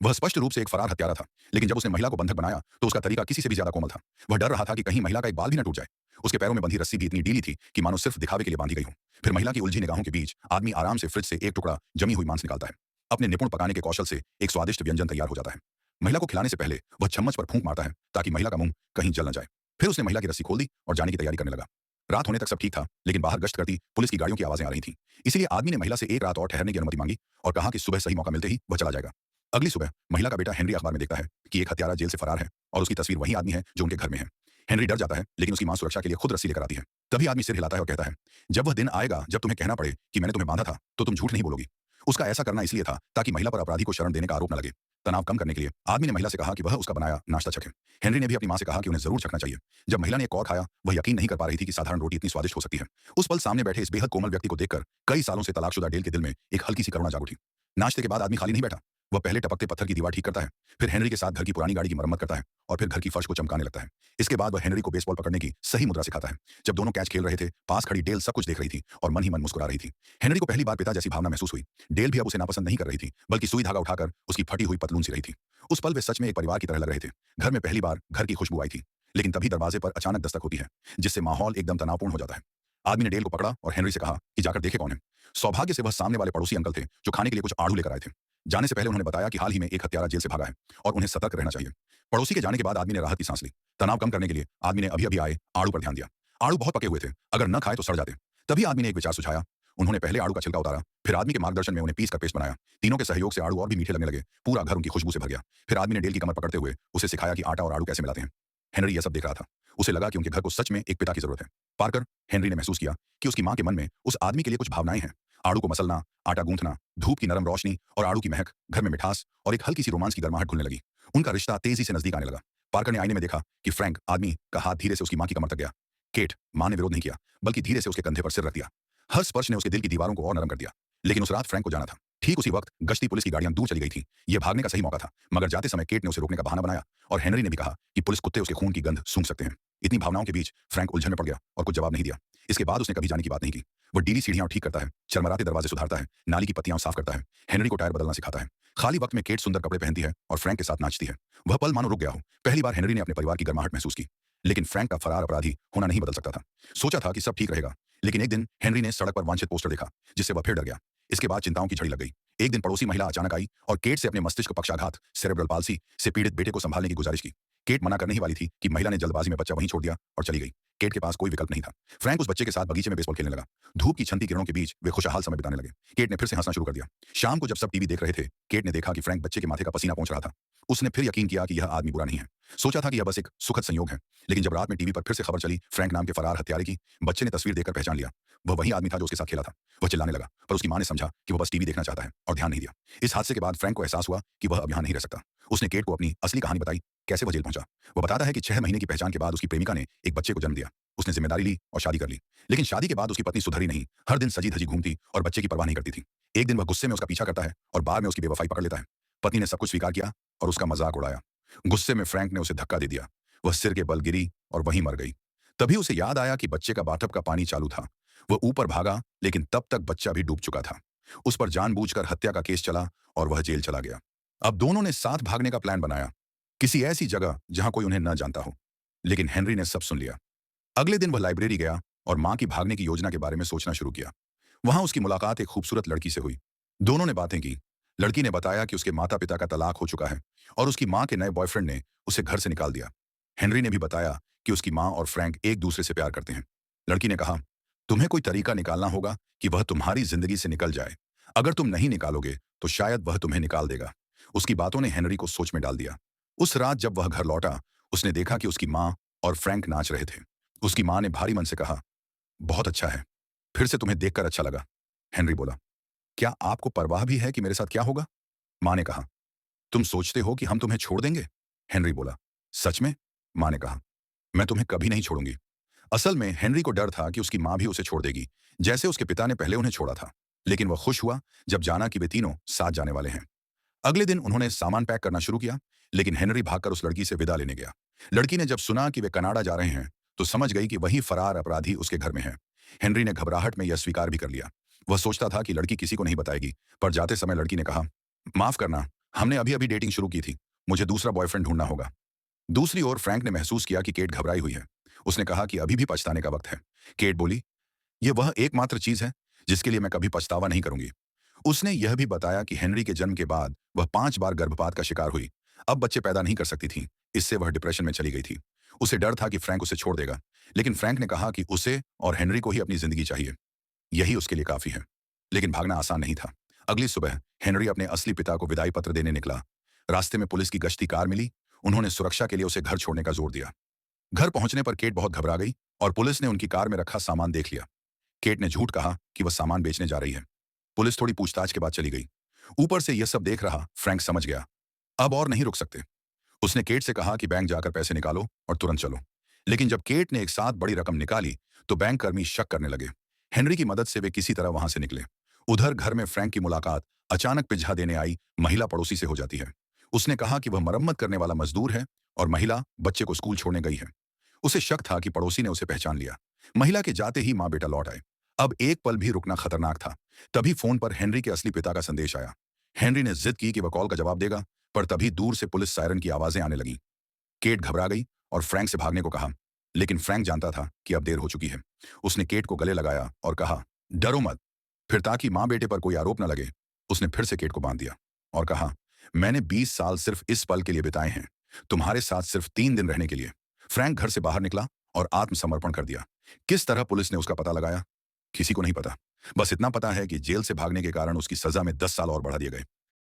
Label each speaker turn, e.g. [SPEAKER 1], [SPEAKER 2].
[SPEAKER 1] वह स्पष्ट रूप से एक फरार हत्यारा था, लेकिन जब उसने महिला को बंधक बनाया तो उसका तरीका किसी से भी ज्यादा कोमल था। वह डर रहा था कि कहीं महिला का एक बाल भी न टूट जाए। उसके पैरों में बंधी रस्सी भी इतनी ढीली थी कि मानो सिर्फ दिखावे के लिए बांधी गई हो। फिर महिला की उलझी निगाहों के बीच आदमी आराम से फ्रिज से एक टुकड़ा जमी हुई मांस निकालता है। अपने निपुण पकाने के कौशल से एक स्वादिष्ट व्यंजन तैयार हो जाता है। महिला को खिलाने से पहले वह चम्मच पर फूंक मारता है ताकि महिला का मुंह कहीं जल न जाए। फिर उसने महिला की रस्सी खोल दी और जाने की तैयारी करने लगा। रात होने तक सब ठीक था, लेकिन बाहर गश्त करती पुलिस की गाड़ियों की आवाजें आ रही थीं। इसीलिए आदमी ने महिला से एक रात और ठहरने की अनुमति मांगी और कहा कि सुबह सही मौका मिलते ही वह चला जाएगा। अगली सुबह महिला का बेटा हेनरी अखबार में देखता है कि एक हत्यारा जेल से फरार है और उसकी तस्वीर वही आदमी है जो उनके घर में है। हेनरी डर जाता है, लेकिन उसकी मां सुरक्षा के लिए खुद रस्सी लेकर आती है। तभी आदमी सिर हिलाता है और कहता है, जब वह दिन आएगा जब तुम्हें कहना पड़े कि मैंने तुम्हें बांधा था तो तुम झूठ नहीं बोलोगी। उसका ऐसा करना इसलिए था ताकि महिला पर अपराधी को शरण देने का आरोप न लगे। तनाव कम करने के लिए आदमी ने महिला से कहा कि वह उसका बनाया नाश्ता चखे। हेनरी ने भी अपनी मां से कहा कि उन्हें जरूर चखना चाहिए। जब महिला ने एक और खाया, वह यकीन नहीं कर पा रही थी कि साधारण रोटी इतनी स्वादिष्ट हो सकती है। उस पल सामने बैठे इस बेहद कोमल व्यक्ति को देखकर कई सालों से तलाकशुदा डेल के दिल में एक हल्की सी करुणा जाग उठी। नाश्ते के बाद आदमी खाली नहीं बैठा। वह पहले टपकते पत्थर की दीवार ठीक करता है, फिर हेनरी के साथ घर की पुरानी गाड़ी की मरम्मत करता है और फिर घर की फर्श को चमकाने लगता है। इसके बाद वह हेनरी को बेसबॉल पकड़ने की सही मुद्रा सिखाता है। जब दोनों कैच खेल रहे थे, पास खड़ी डेल सब कुछ देख रही थी और मन ही मन मुस्कुरा रही थी। हेनरी को पहली बार पिता जैसी भावना महसूस हुई। डेल भी अब उसे नापसंद नहीं कर रही थी, बल्कि सुई धागा उठाकर उसकी फटी हुई पतलून सी रही थी। उस पल वे सच में एक परिवार की तरह लग रहे थे। घर में पहली बार घर की खुशबू आई थी, लेकिन तभी दरवाजे पर अचानक दस्तक होती है, जिससे माहौल एकदम तनावपूर्ण हो जाता है। आदमी ने डेल को पकड़ा और हेनरी से कहा कि जाकर देखे कौन है। सौभाग्य से वह सामने वाले पड़ोसी अंकल थे जो खाने के लिए कुछ आड़ू लेकर आए थे। जाने से पहले उन्होंने बताया कि हाल ही में एक हत्यारा जेल से भागा है और उन्हें सतर्क रहना चाहिए। पड़ोसी के जाने के बाद आदमी ने राहत की सांस ली। तनाव कम करने के लिए आदमी ने अभी अभी आए आड़ू पर ध्यान दिया। आड़ू बहुत पके हुए थे, अगर न खाए तो सड़ जाते। तभी आदमी ने एक विचार सुझाया। उन्होंने पहले आड़ू का छिलका उतारा, फिर आदमी के मार्गदर्शन में उन्हें पीस कर पेस्ट बनाया। तीनों के सहयोग से आड़ू और भी मीठे लगने लगे। पूरा घर उनकी खुशबू से भर गया। फिर आदमी ने डेल की कमर पकड़ते हुए उसे सिखाया कि आटा और आड़ू कैसे मिलाते हैं। हेनरी यह सब देख रहा था। उसे लगा कि उनके घर को सच में एक पिता की जरूरत है। पार्कर, हेनरी ने महसूस किया कि उसकी मां के मन में उस आदमी के लिए कुछ भावनाएं हैं। आड़ू को मसलना, आटा गूंथना, धूप की नरम रोशनी और आड़ू की महक, घर में मिठास और एक हल्की सी रोमांस की गर्माहट घुलने लगी। उनका रिश्ता तेजी से नजदीक आने लगा। पार्कर ने आईने में देखा कि फ्रैंक आदमी का हाथ धीरे से उसकी मां की कमर तक गया। केट, मां ने विरोध नहीं किया, बल्कि धीरे से उसके कंधे पर सिर रख दिया। हर स्पर्श ने उसके दिल की दीवारों को और नरम कर दिया। लेकिन उस रात फ्रैंक को जाना था। ठीक उसी वक्त गश्ती पुलिस की गाड़ियां दूर चली गई थी। यह भागने का सही मौका था, मगर जाते समय केट ने उसे रोकने का बहाना बनाया और हेनरी ने भी कहा कि पुलिस कुत्ते उसके खून की गंध सूंघ सकते हैं। इतनी भावनाओं के बीच फ्रैंक उलझन में पड़ गया और कुछ जवाब नहीं दिया। इसके बाद उसने कभी जाने की बात नहीं की। वो डीली सीढ़ियां ठीक करता है, चरमराते दरवाजे सुधारता है, नाली की पत्तियां साफ करता है, हेनरी को टायर बदलना सिखाता है। खाली वक्त में केट सुंदर कपड़े पहनती है और फ्रैंक के साथ नाचती है। वह पल मानो रुक गया हो। पहली बार हेनरी ने अपने परिवार की गर्माहट महसूस की। लेकिन फ्रैंक का फरार अपराधी होना नहीं बदल सकता था। सोचा था कि सब ठीक रहेगा, लेकिन एक दिन हेनरी ने सड़क पर वांछित पोस्टर देखा, जिससे वह फिर डर गया। इसके बाद चिंताओं की झड़ी लग गई। एक दिन पड़ोसी महिला अचानक आई और केट से अपने मस्तिष्क पक्षाघात सेरेब्रल पाल्सी से पीड़ित बेटे को संभालने की गुजारिश की। केट मना करने ही वाली थी कि महिला ने जल्दबाजी में बच्चा वहीं छोड़ दिया और चली गई। केट के पास कोई विकल्प नहीं था। फ्रैंक उस बच्चे के साथ बगीचे में बेसबॉल खेलने लगा। धूप की छंती किरणों के बीच वे खुशहाल समय बिताने लगे। केट ने फिर से हंसना शुरू कर दिया। शाम को जब सब टीवी देख रहे थे, केट ने देखा कि फ्रैंक बच्चे के माथे का पसीना पोंछ रहा था। उसने फिर यकीन किया कि यह आदमी बुरा नहीं है। सोचा था कि यह बस एक सुखद संयोग है, लेकिन जब रात में टीवी पर फिर से खबर चली फ्रैंक नाम के फरार हत्यारे की, बच्चे ने तस्वीर देखकर पहचान लिया। वह वही आदमी था जो उसके साथ खेला था। वह चिल्लाने लगा, पर उसकी मां ने समझा कि वह बस टीवी देखना चाहता है और ध्यान नहीं दिया। इस हादसे के बाद फ्रैंक को एहसास हुआ कि वह अब यहाँ नहीं रह सकता। उसने केट को अपनी असली कहानी बताई, कैसे वह जेल पहुंचा। वह बताता है कि 6 महीने की पहचान के बाद उसकी प्रेमिका ने एक बच्चे को जन्म दिया। उसने जिम्मेदारी ली और शादी कर ली, लेकिन शादी के बाद उसकी पत्नी सुधरी नहीं। हर दिन सजी धजी घूमती और बच्चे की परवाह नहीं करती थी। एक दिन वह गुस्से में उसका पीछा करता है और बार में उसकी बेवफाई पकड़ लेता है। पत्नी ने सब कुछ स्वीकार किया और उसका मजाक उड़ाया। गुस्से में फ्रैंक ने उसे धक्का दे दिया। वह सिर के बल गिरी और वहीं मर गई। तभी उसे याद आया कि बच्चे का बाथटब का पानी चालू था। वह ऊपर भागा, लेकिन तब तक बच्चा भी डूब चुका था। उस पर जानबूझकर हत्या का केस चला और वह जेल चला गया। अब दोनों ने साथ भागने का प्लान बनाया, किसी ऐसी जगह जहां कोई उन्हें न जानता हो। लेकिन हेनरी ने सब सुन लिया। अगले दिन वह लाइब्रेरी गया और मां की भागने की योजना के बारे में सोचना शुरू किया। वहां उसकी मुलाकात एक खूबसूरत लड़की से हुई। दोनों ने बातें की। लड़की ने बताया कि उसके माता पिता का तलाक हो चुका है और उसकी मां के नए बॉयफ्रेंड ने उसे घर से निकाल दिया। हेनरी ने भी बताया कि उसकी मां और फ्रैंक एक दूसरे से प्यार करते हैं। लड़की ने कहा, तुम्हें कोई तरीका निकालना होगा कि वह तुम्हारी जिंदगी से निकल जाए। अगर तुम नहीं निकालोगे तो शायद वह तुम्हें निकाल देगा। उसकी बातों ने हेनरी को सोच में डाल दिया। उस रात जब वह घर लौटा, उसने देखा कि उसकी मां और फ्रैंक नाच रहे थे। उसकी मां ने भारी मन से कहा, बहुत अच्छा है, फिर से तुम्हें देखकर अच्छा लगा। हेनरी बोला, क्या आपको परवाह भी है कि मेरे साथ क्या होगा? मां ने कहा, तुम सोचते हो कि हम तुम्हें छोड़ देंगे? हेनरी बोला, सच में? मां ने कहा, मैं तुम्हें कभी नहीं छोड़ूंगी। असल में हेनरी को डर था कि उसकी मां भी उसे छोड़ देगी, जैसे उसके पिता ने पहले उन्हें छोड़ा था। लेकिन वह खुश हुआ जब जाना कि वे तीनों साथ जाने वाले हैं। अगले दिन उन्होंने सामान पैक करना शुरू किया, लेकिन हेनरी भागकर उस लड़की से विदा लेने गया। लड़की ने जब सुना कि वे कनाडा जा रहे हैं, तो समझ गई कि वही फरार अपराधी उसके घर में है। हेनरी ने घबराहट में यह स्वीकार भी कर लिया। वह सोचता था कि लड़की किसी को नहीं बताएगी, पर जाते समय लड़की ने कहा, माफ करना, हमने अभी अभी डेटिंग शुरू की थी। मुझे दूसरा बॉयफ्रेंड ढूंढना होगा। दूसरी ओर फ्रैंक ने महसूस किया कि केट घबराई हुई है। उसने कहा कि अभी भी पछताने का वक्त है। केट बोली, यह वह एकमात्र चीज है जिसके लिए मैं कभी पछतावा नहीं करूंगी। उसने यह भी बताया कि हेनरी के जन्म के बाद वह 5 बार गर्भपात का शिकार हुई। अब बच्चे पैदा नहीं कर सकती थी। इससे वह डिप्रेशन में चली गई थी। उसे डर था कि फ्रैंक उसे छोड़ देगा। लेकिन फ्रैंक ने कहा कि उसे और हेनरी को ही अपनी जिंदगी चाहिए। यही उसके लिए काफी है। लेकिन भागना आसान नहीं था। अगली सुबह हेनरी अपने असली पिता को विदाई पत्र देने निकला। रास्ते में पुलिस की गश्ती कार मिली। उन्होंने सुरक्षा के लिए उसे घर छोड़ने का जोर दिया। घर पहुंचने पर केट बहुत घबरा गई और पुलिस ने उनकी कार में रखा सामान देख लिया। केट ने झूठ कहा कि वह सामान बेचने जा रही है। पुलिस थोड़ी पूछताछ के बाद चली गई। ऊपर से यह सब देख रहा फ्रैंक समझ गया, अब और नहीं रुक सकते। उसने केट से कहा कि बैंक जाकर पैसे निकालो और तुरंत चलो। लेकिन जब केट ने एक साथ बड़ी रकम निकाली तो बैंक कर्मी शक करने लगे। हेनरी की मदद से वे किसी तरह वहां से निकले। उधर घर में फ्रैंक की मुलाकात अचानक पिज्जा देने आई महिला पड़ोसी से हो जाती है। उसने कहा कि वह मरम्मत करने वाला मजदूर है और महिला बच्चे को स्कूल छोड़ने गई है। उसे शक था कि पड़ोसी ने उसे पहचान लिया। महिला के जाते ही माँ बेटा लौट आए। अब एक पल भी रुकना खतरनाक था। तभी फोन पर हेनरी के असली पिता का संदेश आया। हेनरी ने जिद की कि वह कॉल का जवाब देगा, पर तभी दूर से पुलिस सायरन की आवाजें आने लगीं। केट घबरा गई और फ्रैंक से भागने को कहा। लेकिन फ्रैंक जानता था कि अब देर हो चुकी है। उसने केट को गले लगाया और कहा, डरो मत। फिर ताकि माँ बेटे पर कोई आरोप न लगे, उसने फिर से केट को बांध दिया और कहा, मैंने 20 साल सिर्फ इस पल के लिए बिताए हैं, तुम्हारे साथ सिर्फ 3 दिन रहने के लिए। फ्रैंक घर से बाहर निकला और आत्मसमर्पण कर दिया। किस तरह पुलिस ने उसका पता लगाया, किसी को नहीं पता। बस इतना पता है कि जेल से भागने के कारण उसकी सजा में 10 साल और बढ़ा दिए गए।